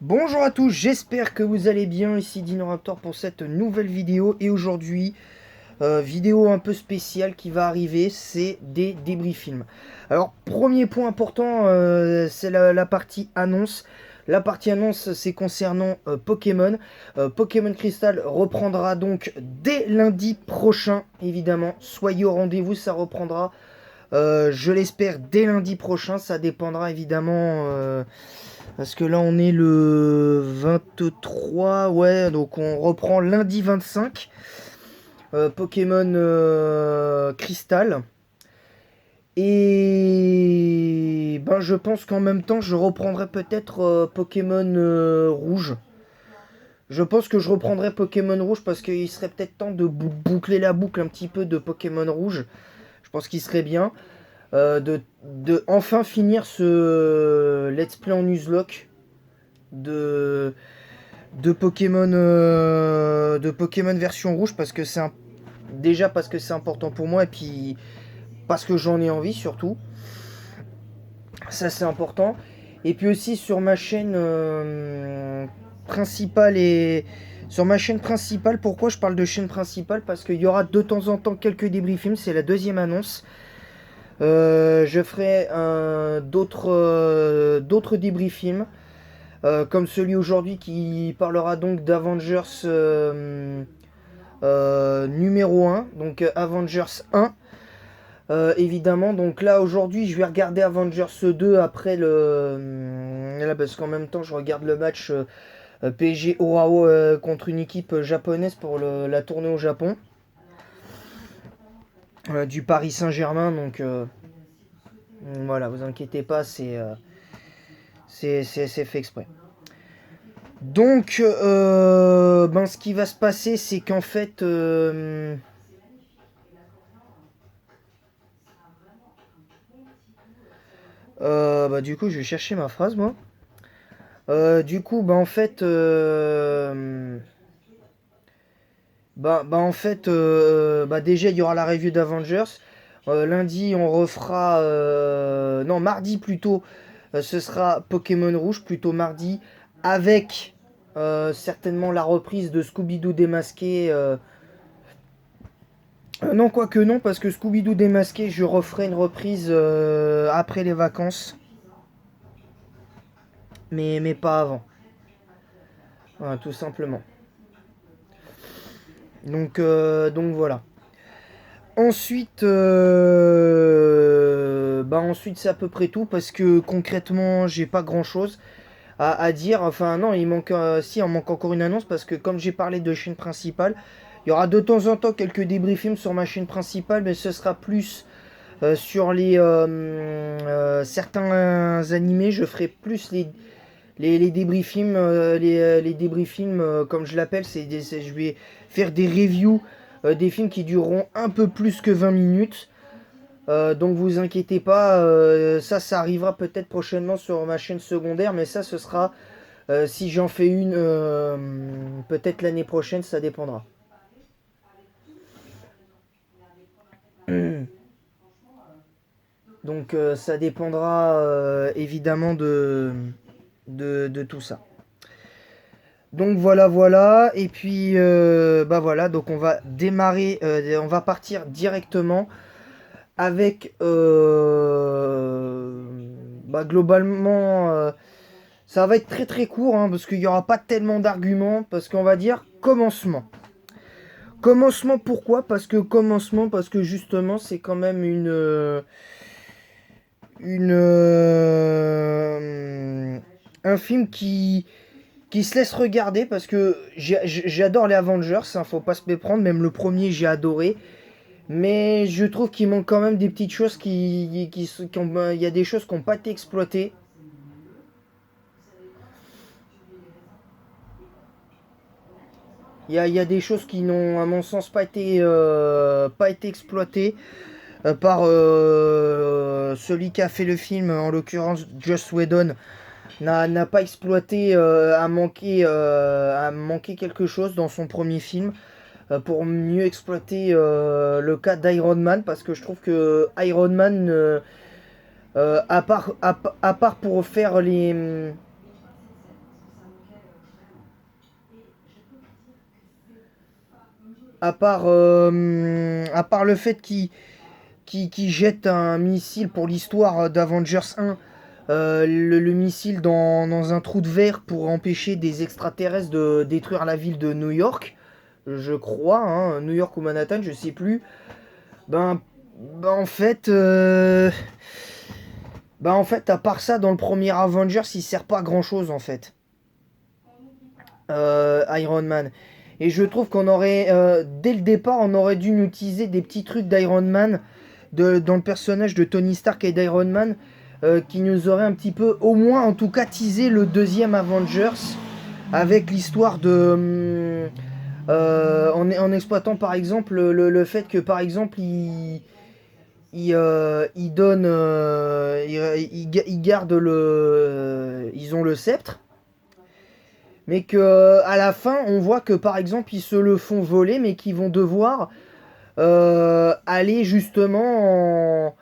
Bonjour à tous, j'espère que vous allez bien, ici Dinoraptor pour cette nouvelle vidéo. Et aujourd'hui, vidéo un peu spéciale qui va arriver, c'est des débris films. Alors, premier point important, c'est la partie annonce. La partie annonce, c'est concernant Pokémon. Pokémon Crystal reprendra donc dès lundi prochain, évidemment. Soyez au rendez-vous, ça reprendra, je l'espère, dès lundi prochain. Ça dépendra évidemment... parce que là, on est le 23, ouais, donc on reprend lundi 25, Pokémon Crystal. Et ben, je pense qu'en même temps, je reprendrai peut-être Pokémon Rouge. Je pense que je reprendrai Pokémon Rouge parce qu'il serait peut-être temps de boucler la boucle un petit peu de Pokémon Rouge. Je pense qu'il serait bien de enfin finir ce Let's Play en Nuzlocke de, de Pokémon version rouge parce que déjà parce que c'est important pour moi et puis parce que j'en ai envie surtout. Ça c'est important. Et puis aussi sur ma chaîne principale et sur ma chaîne principale, pourquoi je parle de chaîne principale? Parce qu'il y aura de temps en temps quelques débriefings, c'est la deuxième annonce. Je ferai d'autres débriefings. Comme celui aujourd'hui qui parlera donc d'Avengers numéro 1, donc Avengers 1. Évidemment, donc là aujourd'hui je vais regarder Avengers 2 après là, parce qu'en même temps je regarde le match PSG Orao contre une équipe japonaise pour la tournée au Japon, du Paris Saint-Germain. Donc voilà, vous inquiétez pas, c'est fait exprès. Donc, ben, ce qui va se passer, c'est qu'en fait, bah, du coup, je vais chercher ma phrase, moi. Du coup, bah, en fait, bah, déjà, il y aura la review d'Avengers. Lundi, on refera, non, mardi plutôt, ce sera Pokémon Rouge, plutôt mardi, avec certainement la reprise de Scooby-Doo démasqué. Non, quoique non, parce que Scooby-Doo démasqué, je referai une reprise après les vacances, mais pas avant. Voilà, tout simplement. Donc voilà. Ensuite, bah ensuite c'est à peu près tout parce que concrètement j'ai pas grand chose à dire. Enfin non, il manque, si, il manque encore une annonce parce que comme j'ai parlé de chaîne principale, il y aura de temps en temps quelques débriefings sur ma chaîne principale, mais ce sera plus sur certains animés. Je ferai plus les débriefings, les débriefings comme je l'appelle, je vais faire des reviews des films qui dureront un peu plus que 20 minutes. Donc vous inquiétez pas, ça arrivera peut-être prochainement sur ma chaîne secondaire, mais ça ce sera si j'en fais une peut-être l'année prochaine, ça dépendra. Donc ça dépendra évidemment de tout ça. Donc voilà, voilà. Et puis, bah voilà, donc on va démarrer, on va partir directement avec, bah globalement, ça va être très très court, hein, parce qu'il n'y aura pas tellement d'arguments, parce qu'on va dire commencement. Commencement pourquoi? Parce que justement c'est quand même un film qui se laisse regarder parce que j'adore les Avengers, hein, faut pas se méprendre, même le premier j'ai adoré, mais je trouve qu'il manque quand même des petites choses il y a des choses qui n'ont pas été exploitées. Il y a des choses qui n'ont, à mon sens, pas été exploitées par celui qui a fait le film, en l'occurrence Joss Whedon, n'a pas exploité, a manqué quelque chose dans son premier film pour mieux exploiter le cas d'Iron Man, parce que je trouve que Iron Man, à part pour faire à part le fait qu'il jette un missile pour l'histoire d'Avengers 1, le missile dans un trou de verre pour empêcher des extraterrestres de détruire la ville de New York, je crois, hein, New York ou Manhattan, je sais plus. Ben, en fait, à part ça, dans le premier Avengers, il sert pas à grand chose en fait. Iron Man. Et je trouve qu'on aurait, dès le départ, on aurait dû utiliser des petits trucs d'Iron Man dans le personnage de Tony Stark et d'Iron Man qui nous aurait un petit peu, au moins en tout cas, teasé le deuxième Avengers avec l'histoire de. En exploitant par exemple le fait que par exemple il donne. Il garde le. Ils ont le sceptre. Mais que à la fin, on voit que par exemple, ils se le font voler, mais qu'ils vont devoir aller justement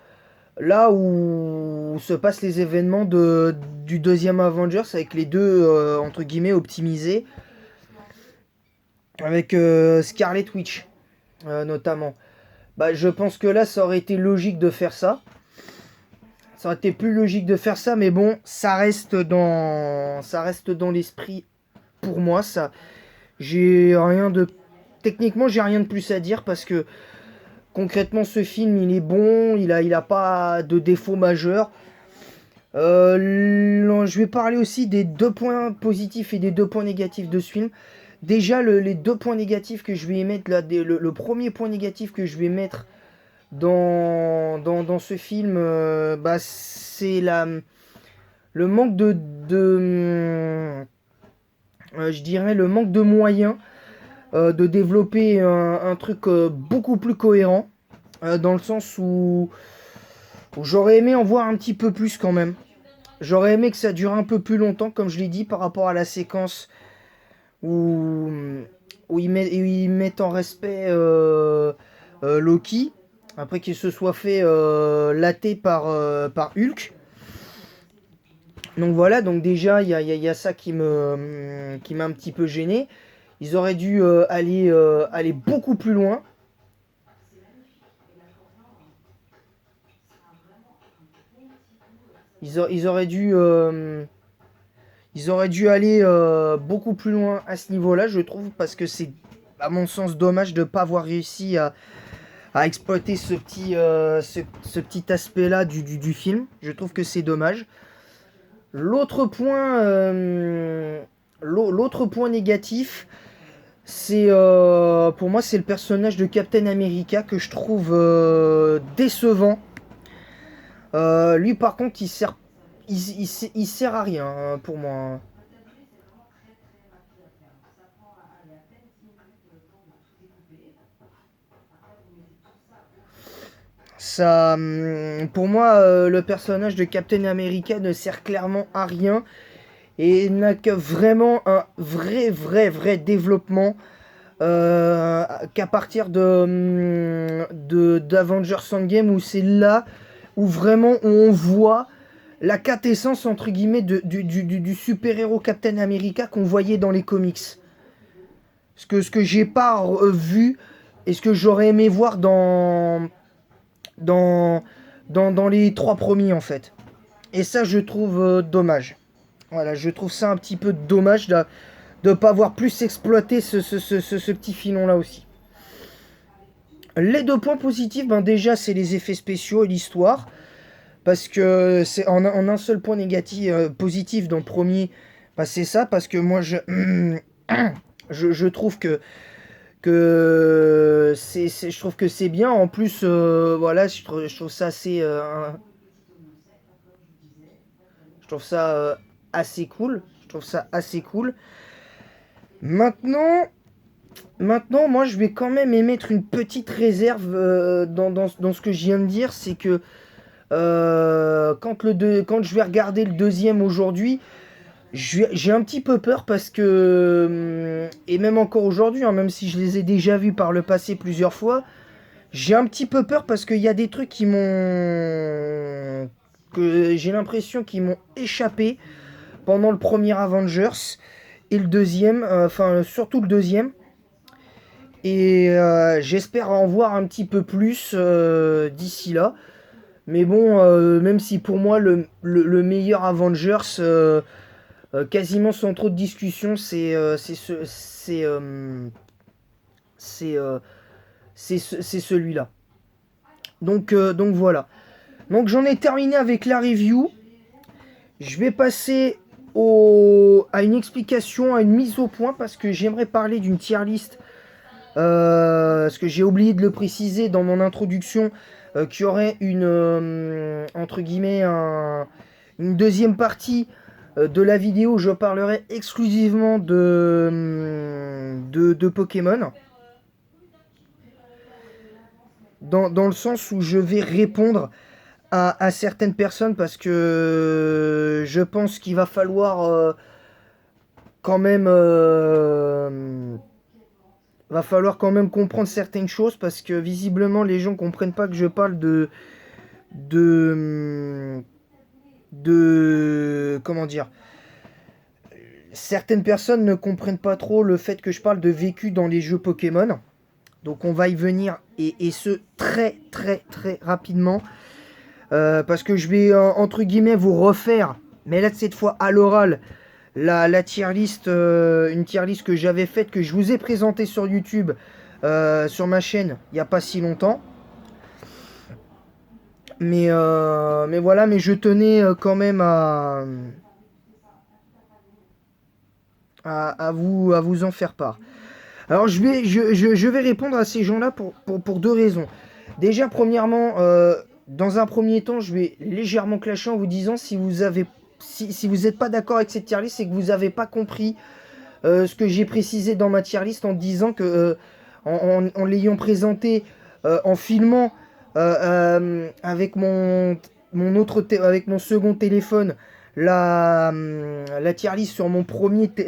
là où se passent les événements du deuxième Avengers avec les deux entre guillemets optimisés avec Scarlet Witch notamment. Bah, je pense que là, ça aurait été logique de faire ça. Ça aurait été plus logique de faire ça, mais bon, ça reste dans l'esprit pour moi. Ça, j'ai rien de techniquement, j'ai rien de plus à dire parce que concrètement, ce film, il est bon, il a pas de défaut majeur. Je vais parler aussi des deux points positifs et des deux points négatifs de ce film. Déjà, les deux points négatifs que je vais émettre, là, le premier point négatif que je vais mettre dans ce film, bah, c'est le manque je dirais le manque de moyens de développer un truc beaucoup plus cohérent, dans le sens où j'aurais aimé en voir un petit peu plus quand même. J'aurais aimé que ça dure un peu plus longtemps, comme je l'ai dit, par rapport à la séquence où, où ils mettent en respect Loki, après qu'il se soit fait latter par Hulk. Donc voilà, donc déjà, il y a ça qui m'a un petit peu gêné. Ils auraient dû aller beaucoup plus loin. Ils auraient dû... Ils auraient dû aller beaucoup plus loin à ce niveau-là, je trouve, parce que c'est, à mon sens, dommage de ne pas avoir réussi à exploiter ce petit aspect-là du film. Je trouve que c'est dommage. L'autre point, l'autre point négatif, c'est pour moi, c'est le personnage de Captain America que je trouve décevant. Lui, par contre, il sert à rien pour moi. Ça, pour moi, le personnage de Captain America ne sert clairement à rien et n'a que vraiment un vrai développement qu'à partir d'Avengers Endgame où c'est là où vraiment on voit la quintessence entre guillemets du super-héros Captain America qu'on voyait dans les comics. Ce que j'ai pas vu et ce que j'aurais aimé voir dans, dans les trois premiers en fait. Et ça je trouve dommage. Voilà, je trouve ça un petit peu dommage de ne pas avoir plus exploité ce petit filon là aussi. Les deux points positifs, ben déjà c'est les effets spéciaux et l'histoire. Parce que c'est en un seul point négatif, positif dans le premier, bah c'est ça, parce que moi je trouve que je trouve que c'est bien. En plus, voilà, je trouve ça assez, je trouve ça assez cool. Je trouve ça assez cool. Maintenant, moi, je vais quand même émettre une petite réserve dans ce que je viens de dire, c'est que quand je vais regarder le deuxième aujourd'hui, j'ai un petit peu peur parce que, et même encore aujourd'hui, hein, même si je les ai déjà vus par le passé plusieurs fois, j'ai un petit peu peur parce qu'il y a des trucs que j'ai l'impression qu'ils m'ont échappé pendant le premier Avengers et le deuxième, enfin surtout le deuxième. Et j'espère en voir un petit peu plus d'ici là. Mais bon, même si pour moi le meilleur Avengers, quasiment sans trop de discussion, c'est c'est celui-là. Donc voilà. Donc j'en ai terminé avec la review. Je vais passer à une explication, à une mise au point, parce que j'aimerais parler d'une tier list. Parce que j'ai oublié de le préciser dans mon introduction, qu'il y aurait entre guillemets, une deuxième partie de la vidéo où je parlerai exclusivement de Pokémon. Dans le sens où je vais répondre à certaines personnes, parce que je pense qu'il va falloir quand même comprendre certaines choses, parce que visiblement les gens comprennent pas que je parle de comment dire, certaines personnes ne comprennent pas trop le fait que je parle de vécu dans les jeux Pokémon. Donc on va y venir, et ce très très très rapidement, parce que je vais entre guillemets vous refaire, mais là cette fois à l'oral, la tier list, une tier list que j'avais faite, que je vous ai présentée sur YouTube, sur ma chaîne, il n'y a pas si longtemps. Mais voilà, mais je tenais quand même à vous en faire part. Alors je vais répondre à ces gens-là pour deux raisons. Déjà, premièrement, dans un premier temps, je vais légèrement clasher en vous disant, si vous n'êtes pas d'accord avec cette tier list, c'est que vous n'avez pas compris ce que j'ai précisé dans ma tier list, en disant que en l'ayant présenté, en filmant avec avec mon second téléphone, la tier list sur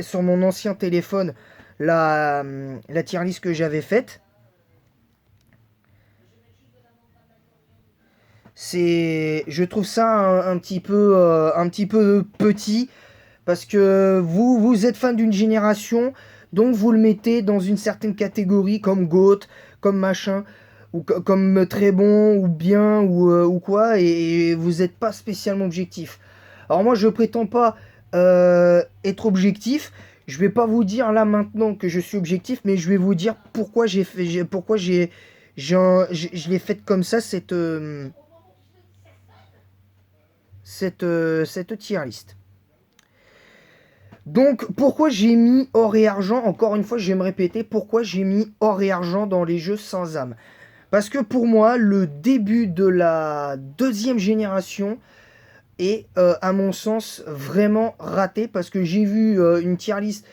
sur mon ancien téléphone, la tier list que j'avais faite. Je trouve ça un petit peu petit, parce que vous êtes fan d'une génération, donc vous le mettez dans une certaine catégorie, comme GOAT, comme machin, ou comme très bon, ou bien, ou quoi, et vous n'êtes pas spécialement objectif. Alors moi, je prétends pas être objectif. Je vais pas vous dire là maintenant que je suis objectif, mais je vais vous dire pourquoi je l'ai faite comme ça, cette tier list. Donc pourquoi j'ai mis or et argent, encore une fois je vais me répéter, pourquoi j'ai mis or et argent dans les jeux sans âme. Parce que pour moi, le début de la deuxième génération est, à mon sens, vraiment raté, parce que j'ai vu une tier list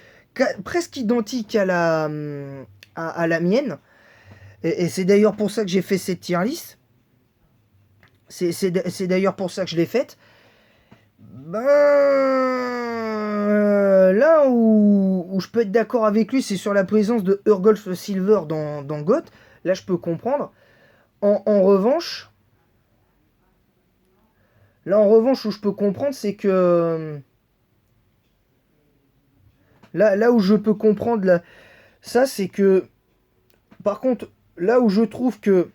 presque identique à la mienne, et c'est d'ailleurs pour ça que j'ai fait cette tier list. C'est d'ailleurs pour ça que je l'ai faite. Là où je peux être d'accord avec lui, c'est sur la présence de Urgolf Silver dans GOT. Là, je peux comprendre. En revanche, où je peux comprendre, c'est que là où je peux comprendre ça, c'est que, par contre, là où je trouve que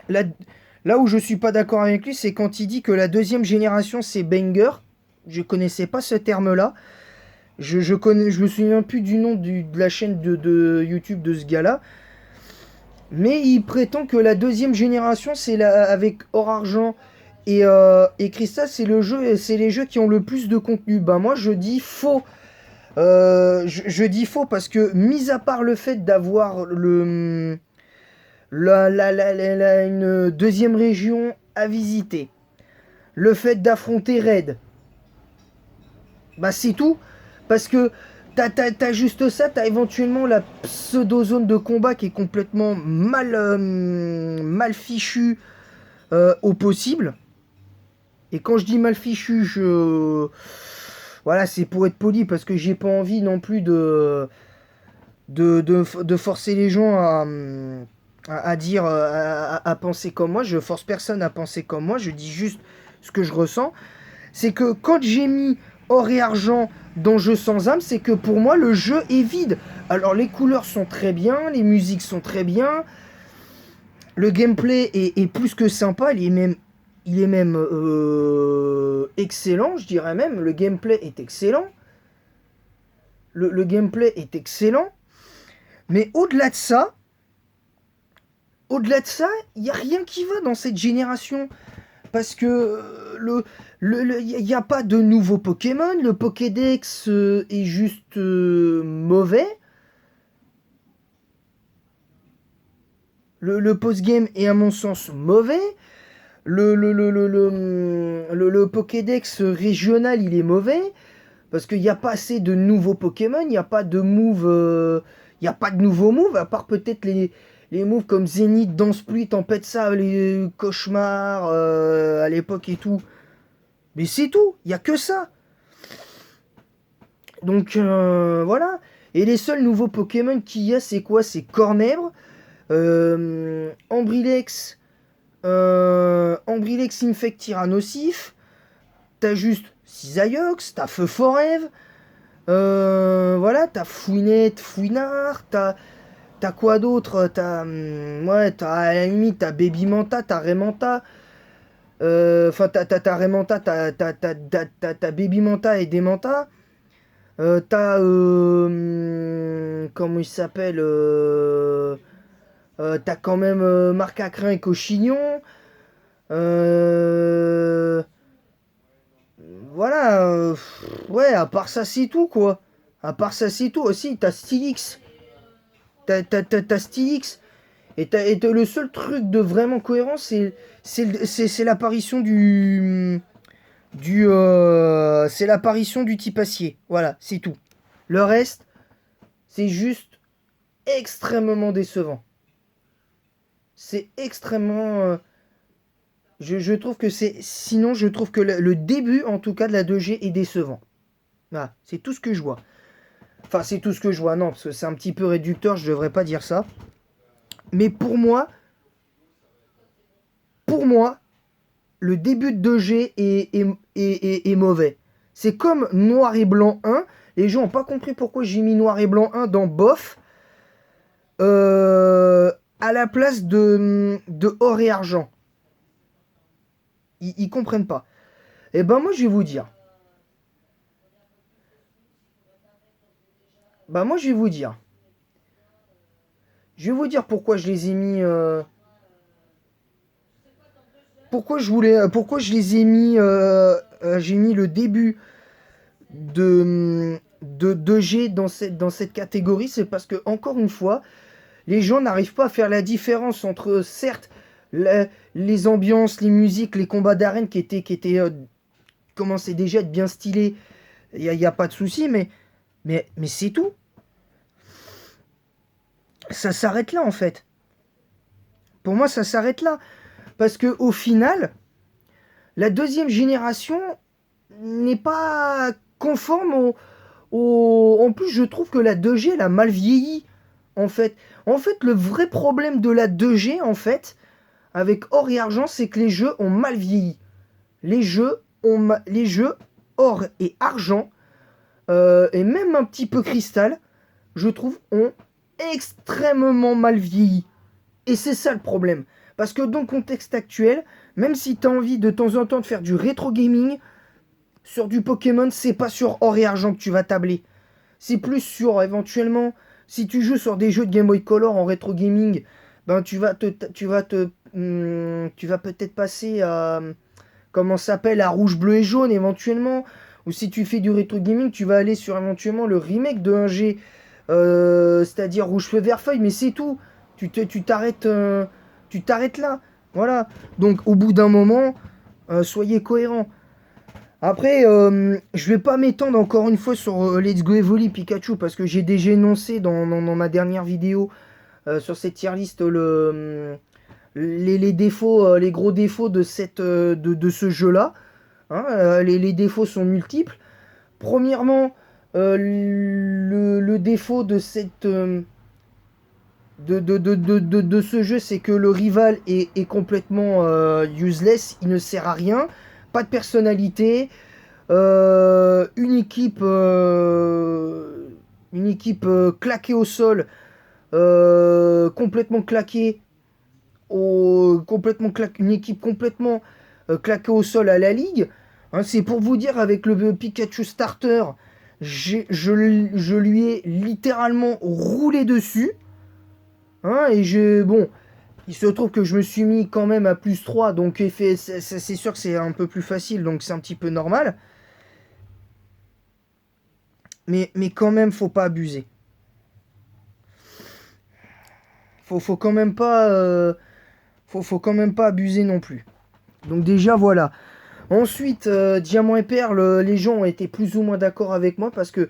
là où je suis pas d'accord avec lui, c'est quand il dit que la deuxième génération c'est banger. Je connaissais pas ce terme-là. Je me souviens plus du nom de la chaîne de YouTube de ce gars-là. Mais il prétend que la deuxième génération, c'est avec Or Argent et Crystal, c'est les jeux qui ont le plus de contenu. Bah moi je dis faux. Je dis faux, parce que, mis à part le fait d'avoir une deuxième région à visiter, le fait d'affronter Red, bah c'est tout. Parce que t'as juste ça, t'as éventuellement la pseudo-zone de combat qui est complètement mal fichue au possible. Et quand je dis mal fichu, voilà, c'est pour être poli, parce que j'ai pas envie non plus de forcer les gens à dire, à penser comme moi. Je force personne à penser comme moi, je dis juste ce que je ressens. C'est que quand j'ai mis or et argent dans Jeu sans âme, c'est que pour moi le jeu est vide. Alors les couleurs sont très bien, les musiques sont très bien, le gameplay est plus que sympa, il est même excellent, je dirais même. Le gameplay est excellent. Le gameplay est excellent. Mais au-delà de ça, il n'y a rien qui va dans cette génération. Parce que il n'y a pas de nouveaux Pokémon. Le Pokédex est juste mauvais. Le post-game est à mon sens mauvais. Le Pokédex régional, il est mauvais. Parce qu'il n'y a pas assez de nouveaux Pokémon. Il n'y a pas de moves. Il n'y a pas de nouveaux moves. À part peut-être les moves comme Zénith, Danse Pluie, Tempête Sable, les Cauchemar à l'époque et tout. Mais c'est tout. Il n'y a que ça. Donc voilà. Et les seuls nouveaux Pokémon qu'il y a, c'est quoi? C'est Cornèbre, Ambrilex, Ambrilex Infect Tyrannosif. T'as juste Cisaiox, t'as Feu Forève. Voilà, t'as Fouinette, Fouinard, t'as quoi d'autre? Ouais, t'as à la limite, t'as Baby Manta, t'as Raymanta. Enfin, t'as Raymanta, t'as Baby Manta et Demanta. Comment il s'appelle t'as quand même Marcacrin et Cochignon. Voilà. Ouais, à part ça, c'est tout, quoi. À part ça, c'est tout. Aussi, t'as Stylix. T'as Stylix. Le seul truc de vraiment cohérent, c'est l'apparition c'est l'apparition du type acier. Voilà, c'est tout. Le reste, c'est juste extrêmement décevant. C'est extrêmement... je trouve que c'est... Sinon, je trouve que le début, en tout cas, de la 2G est décevant. Voilà, c'est tout ce que je vois. Enfin, c'est tout ce que je vois, non, parce que c'est un petit peu réducteur, je devrais pas dire ça. Mais pour moi, le début de 2G est mauvais. C'est comme Noir et Blanc 1. Les gens n'ont pas compris pourquoi j'ai mis Noir et Blanc 1 dans Bof. À la place de Or et Argent. Ils comprennent pas. Et ben moi je vais vous dire. Je vais vous dire pourquoi je les ai mis. Pourquoi je les ai mis. J'ai mis le début de 2G dans cette catégorie. C'est parce que, encore une fois, les gens n'arrivent pas à faire la différence entre, certes, les ambiances, les musiques, les combats d'arène qui commençaient déjà à être bien stylés. Il n'y a pas de souci, mais c'est tout. Ça s'arrête là, en fait. Pour moi, ça s'arrête là. Parce que au final, la deuxième génération n'est pas conforme En plus, je trouve que la 2G, elle a mal vieilli, en fait. En fait, le vrai problème de la 2G, en fait, avec Or et Argent, c'est que les jeux ont mal vieilli. Les jeux Or et Argent, et même un petit peu Cristal, je trouve, ont extrêmement mal vieilli. Et c'est ça le problème. Parce que dans le contexte actuel, même si tu as envie de temps en temps de faire du rétro gaming, sur du Pokémon, c'est pas sur Or et Argent que tu vas tabler. C'est plus sur, éventuellement, si tu joues sur des jeux de Game Boy Color en rétro gaming, ben tu vas peut-être passer à, comment ça s'appelle, à Rouge, Bleu et Jaune éventuellement. Ou si tu fais du rétro gaming, tu vas aller sur éventuellement le remake de 1G, c'est-à-dire Rouge, Feu, Vert, Feuille, mais c'est tout. Tu t'arrêtes là. Voilà. Donc au bout d'un moment, soyez cohérents. Après, je vais pas m'étendre encore une fois sur Let's Go Evoli Pikachu parce que j'ai déjà énoncé dans ma dernière vidéo sur cette tier list les défauts, les gros défauts de ce jeu-là. Hein, les défauts sont multiples. Premièrement, le défaut de ce jeu, c'est que le rival est complètement useless, il ne sert à rien, pas de personnalité, Une équipe claquée au sol, complètement claquée, une équipe complètement claquée au sol à la ligue. Hein, c'est pour vous dire, avec le Pikachu Starter, je lui ai littéralement roulé dessus. Hein, bon, il se trouve que je me suis mis quand même à +3, donc c'est sûr que c'est un peu plus facile, donc c'est un petit peu normal. Mais quand même, faut pas abuser. Faut quand même pas, faut quand même pas abuser non plus. Donc déjà, voilà. Ensuite, Diamant et Perle, les gens ont été plus ou moins d'accord avec moi parce que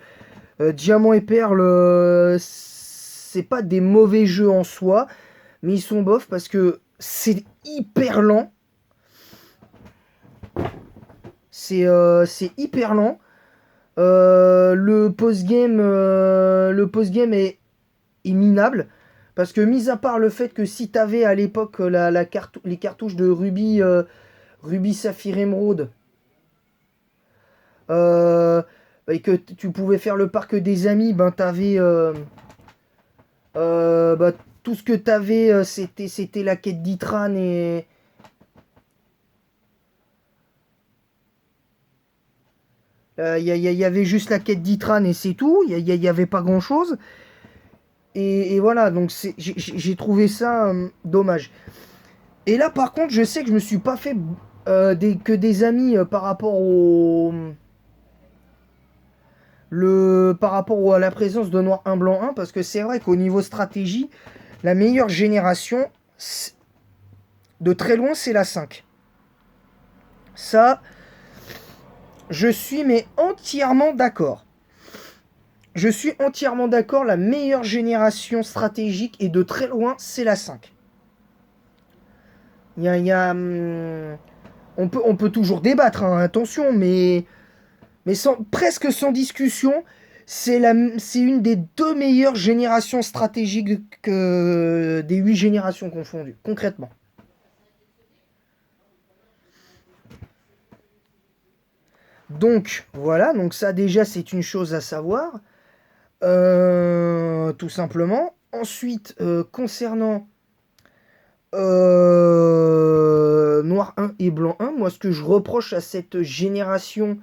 Diamant et Perle, c'est pas des mauvais jeux en soi, mais ils sont bof parce que c'est hyper lent. C'est hyper lent. Le post-game est minable. Parce que, mis à part le fait que si t'avais à l'époque les cartouches de Ruby Saphir Emeraude, et que tu pouvais faire le parc des amis, ben t'avais. Bah, tout ce que t'avais, c'était la quête d'Itran et. Il y avait juste la quête d'Itran et c'est tout. Il y avait pas grand chose. Et voilà, donc j'ai trouvé ça dommage. Et là, par contre, je sais que je me suis pas fait que des amis par rapport à la présence de Noir 1 Blanc 1, parce que c'est vrai qu'au niveau stratégie, la meilleure génération, de très loin, c'est la 5. Ça, je suis mais entièrement d'accord. Je suis entièrement d'accord, la meilleure génération stratégique, et de très loin, c'est la 5. On peut toujours débattre, hein, attention, mais presque sans discussion, c'est une des 2 meilleures générations stratégiques des 8 générations confondues, concrètement. Donc, voilà, donc ça déjà c'est une chose à savoir, tout simplement. Ensuite, concernant Noir 1 et Blanc 1, moi ce que je reproche à cette génération,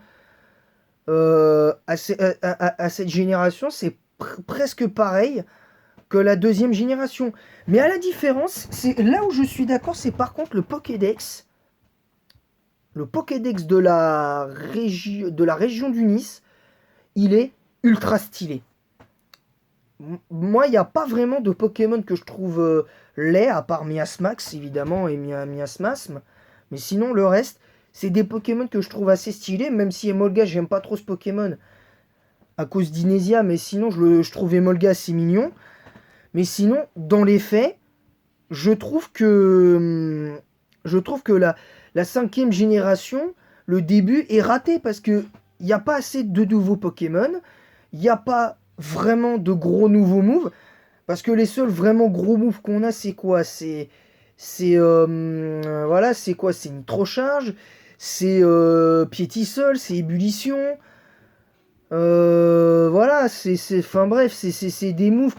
à cette génération, c'est presque pareil que la deuxième génération. Mais à la différence, c'est là où je suis d'accord, c'est par contre le Pokédex. Le Pokédex de la région du Nice, il est ultra stylé. Moi, il n'y a pas vraiment de Pokémon que je trouve laid, à part Miasmax, évidemment, et Miasmasm. Mais sinon, le reste, c'est des Pokémon que je trouve assez stylés, même si Emolga, j'aime pas trop ce Pokémon à cause d'Inésia, mais sinon, je trouve Emolga assez mignon. Mais sinon, dans les faits, je trouve que la 5e génération, le début est raté parce que il n'y a pas assez de nouveaux Pokémon, il n'y a pas vraiment de gros nouveaux moves, parce que les seuls vraiment gros moves qu'on a, c'est quoi? Voilà, c'est quoi? C'est Nitrocharge, c'est Piétisol, c'est Ébullition. Voilà, enfin bref, c'est des moves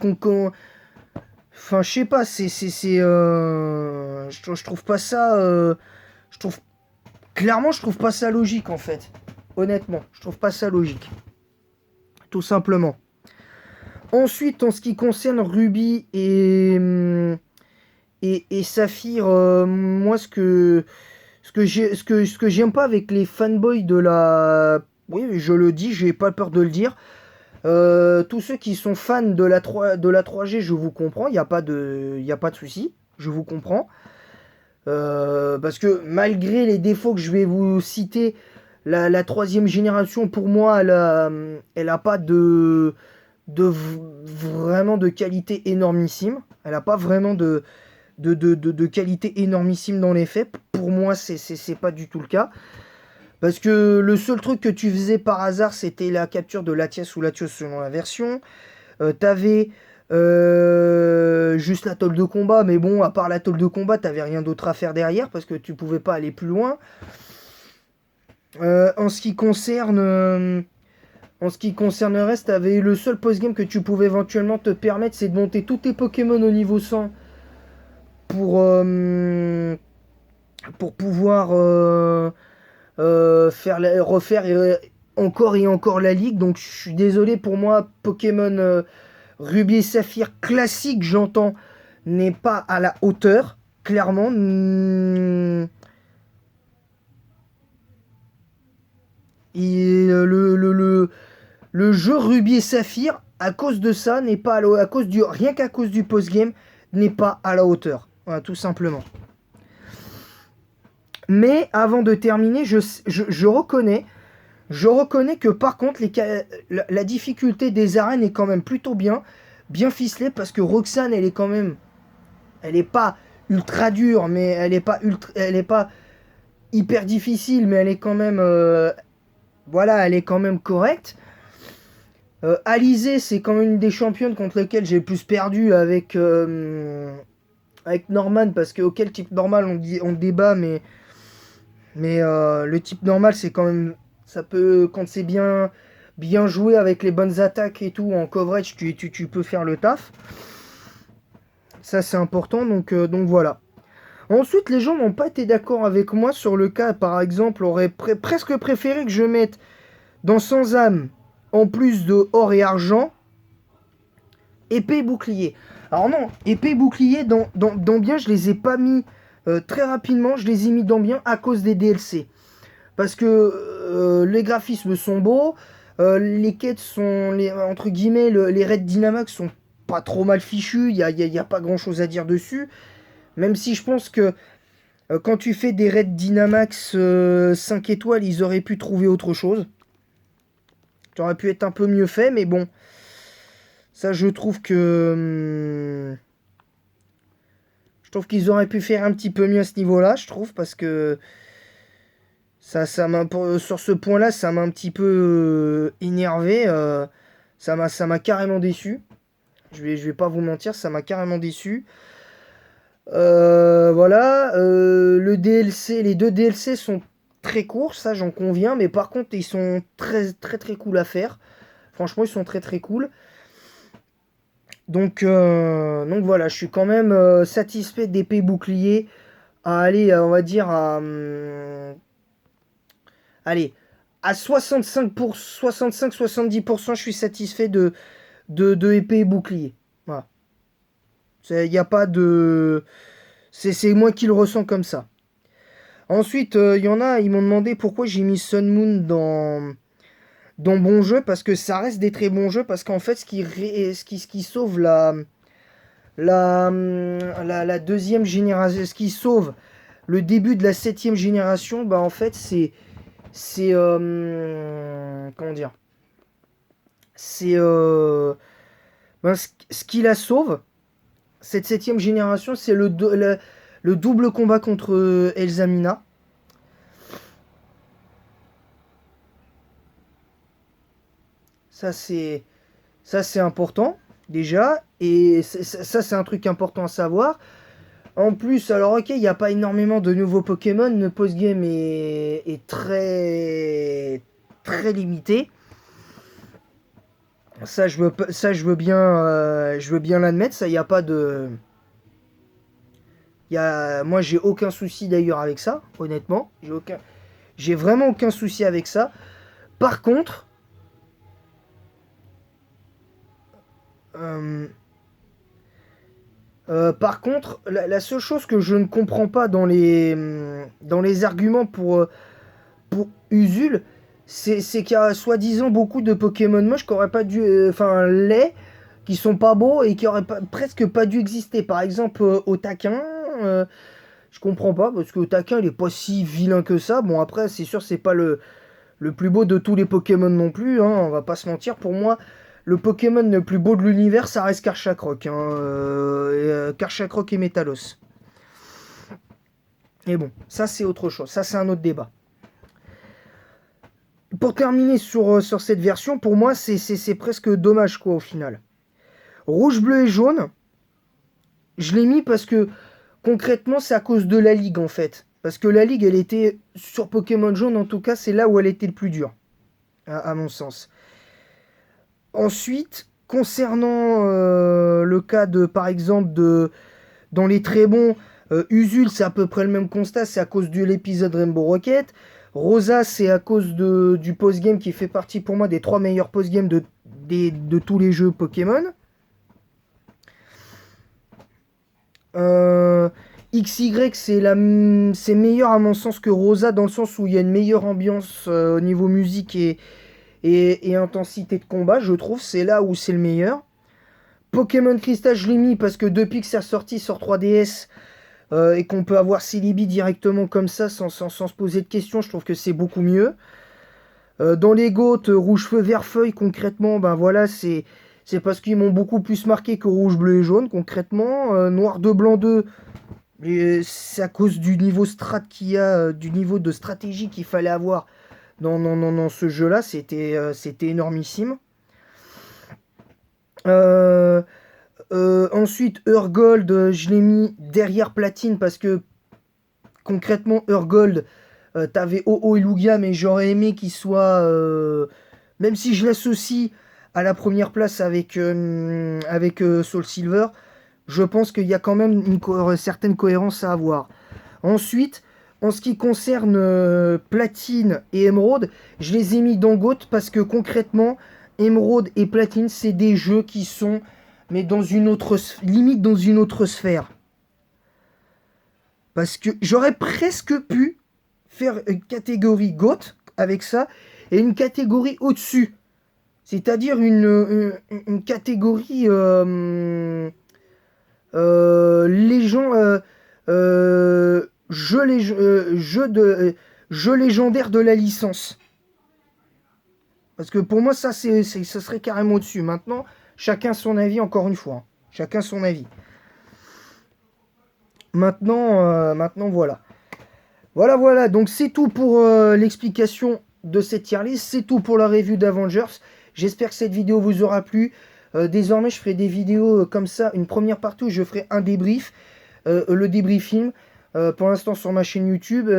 enfin, je sais pas, je trouve pas ça, clairement, je trouve pas ça logique, en fait. Honnêtement, je trouve pas ça logique. Tout simplement. Ensuite, en ce qui concerne Ruby et Saphir, moi, ce que j'aime pas avec les fanboys de la... Oui, je le dis, j'ai pas peur de le dire. Tous ceux qui sont fans de la 3G, je vous comprends, il n'y a pas de souci, je vous comprends. Parce que malgré les défauts que je vais vous citer, la 3e génération, pour moi, elle a pas vraiment de qualité énormissime. Elle n'a pas vraiment de qualité énormissime dans les faits. Pour moi, c'est pas du tout le cas. Parce que le seul truc que tu faisais par hasard, c'était la capture de Latias ou Latios selon la version. T'avais juste la tôle de combat, mais bon, à part la tôle de combat, t'avais rien d'autre à faire derrière parce que tu pouvais pas aller plus loin. En ce qui concerne... En ce qui concerne le reste, le seul post-game que tu pouvais éventuellement te permettre, c'est de monter tous tes Pokémon au niveau 100 pour, pour pouvoir refaire encore et encore la ligue. Donc je suis désolé, pour moi, Pokémon Ruby et Saphir classique, j'entends, n'est pas à la hauteur, clairement. Et le jeu Ruby et Saphir, à cause de ça, n'est pas à cause du, rien qu'à cause du post-game, n'est pas à la hauteur. Voilà, tout simplement. Mais avant de terminer, je reconnais que par contre, la difficulté des arènes est quand même plutôt bien ficelée, parce que Roxane, elle est quand même, elle est pas ultra dure, mais elle est pas hyper difficile, mais elle est quand même, voilà, elle est quand même correcte. Alizé, c'est quand même une des championnes contre lesquelles j'ai le plus perdu avec Norman, parce que auquel type normal on débat, mais le type normal, c'est quand même, ça peut, quand c'est bien joué avec les bonnes attaques et tout en coverage, tu peux faire le taf. Ça c'est important, donc voilà. Ensuite, les gens n'ont pas été d'accord avec moi sur le cas, par exemple, auraient presque préféré que je mette dans Sans âme, en plus de or et argent, épée et bouclier. Alors non, épée et bouclier, dans bien, je les ai pas mis très rapidement, je les ai mis dans bien à cause des DLC. Parce que les graphismes sont beaux, les quêtes sont, entre guillemets, les raids Dynamax sont pas trop mal fichus, il y a pas grand chose à dire dessus. Même si je pense que quand tu fais des raids Dynamax 5 étoiles, ils auraient pu trouver autre chose. Ça aurait pu être un peu mieux fait, mais bon. Ça, je trouve que... je trouve qu'ils auraient pu faire un petit peu mieux à ce niveau-là, je trouve, parce que... sur ce point-là, ça m'a un petit peu énervé. Ça m'a carrément déçu. Je vais pas vous mentir, ça m'a carrément déçu. Voilà. Les deux DLC sont très courts, ça j'en conviens, mais par contre, ils sont très très très cool à faire. Franchement, ils sont très très cool. Donc voilà, je suis quand même satisfait d'épée bouclier à aller, on va dire, allez, à 65-70%, je suis satisfait de épée et bouclier. Voilà. Il n'y a pas de... C'est moi qui le ressens comme ça. Ensuite, il y en a, ils m'ont demandé pourquoi j'ai mis Sun Moon dans bon jeu, parce que ça reste des très bons jeux, parce qu'en fait, ce qui sauve la deuxième génération, ce qui sauve le début de la 7ème génération, bah en fait, comment dire, c'est ben, ce qui la sauve, cette 7ème génération, c'est le double combat contre Elzamina. Ça c'est important déjà, et ça c'est un truc important à savoir. En plus, alors ok, il n'y a pas énormément de nouveaux Pokémon, le post-game est très très limité. Ça je veux bien l'admettre, ça il n'y a pas de... Moi j'ai aucun souci d'ailleurs avec ça, honnêtement. J'ai vraiment aucun souci avec ça. Par contre, la seule chose que je ne comprends pas dans les arguments pour Usul, c'est qu'il y a soi-disant beaucoup de Pokémon moches qui auraient pas dû, enfin laids, qui sont pas beaux et qui auraient presque pas dû exister. Par exemple, Otaquin, je comprends pas parce que Otaquin il est pas si vilain que ça. Bon après c'est sûr c'est pas le plus beau de tous les Pokémon non plus, hein, on va pas se mentir. Pour moi, le Pokémon le plus beau de l'univers, ça reste Karchakroc. Hein, Karchakroc et Metalos. Et bon, ça c'est autre chose, ça c'est un autre débat. Pour terminer sur cette version, pour moi c'est presque dommage quoi au final. Rouge, bleu et jaune, je l'ai mis parce que concrètement c'est à cause de la ligue en fait. Parce que la ligue, elle était, sur Pokémon Jaune en tout cas, c'est là où elle était le plus dure, à mon sens. Ensuite, concernant le cas de, par exemple, dans les très bons, Usul, c'est à peu près le même constat, c'est à cause de l'épisode Rainbow Rocket. Rosa, c'est à cause du post-game qui fait partie pour moi des 3 meilleurs post-game de tous les jeux Pokémon. XY, c'est meilleur à mon sens que Rosa, dans le sens où il y a une meilleure ambiance au niveau musique et intensité de combat, je trouve. C'est là où c'est le meilleur. Pokémon Crystal, je l'ai mis parce que depuis que c'est ressorti sur 3DS et qu'on peut avoir Celebi directement comme ça sans se poser de questions, je trouve que c'est beaucoup mieux. Dans les GOAT, rouge feu vert feuille, concrètement, ben voilà, c'est parce qu'ils m'ont beaucoup plus marqué que rouge bleu et jaune, concrètement. Noir 2 blanc 2, c'est à cause du niveau strat qu'il y a, du niveau de stratégie qu'il fallait avoir dans ce jeu-là, c'était énormissime. Ensuite, Urgold, je l'ai mis derrière Platine parce que concrètement, Urgold, t'avais Oh et Lugia, mais j'aurais aimé qu'il soit, même si je l'associe à la première place avec Soul Silver, je pense qu'il y a quand même une certaine cohérence à avoir. Ensuite, en ce qui concerne Platine et Emerald, je les ai mis dans GOAT parce que concrètement, Emerald et Platine, c'est des jeux qui sont mais dans une autre limite dans une autre sphère. Parce que j'aurais presque pu faire une catégorie GOAT avec ça et une catégorie au-dessus. C'est-à-dire une catégorie jeu légendaire de la licence. Parce que pour moi, ça serait carrément au-dessus. Maintenant, chacun son avis, encore une fois. Chacun son avis. Maintenant, voilà. Voilà. Donc, c'est tout pour l'explication de cette tier list. C'est tout pour la review d'Avengers. J'espère que cette vidéo vous aura plu. Désormais, je ferai des vidéos comme ça. Une première partie où je ferai un débrief. Le débriefing. Pour l'instant sur ma chaîne YouTube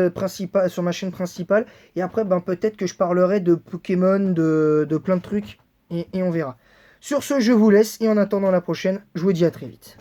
sur ma chaîne principale. Et après, peut-être que je parlerai de Pokémon, de plein de trucs. Et on verra. Sur ce, je vous laisse. Et en attendant la prochaine, je vous dis à très vite.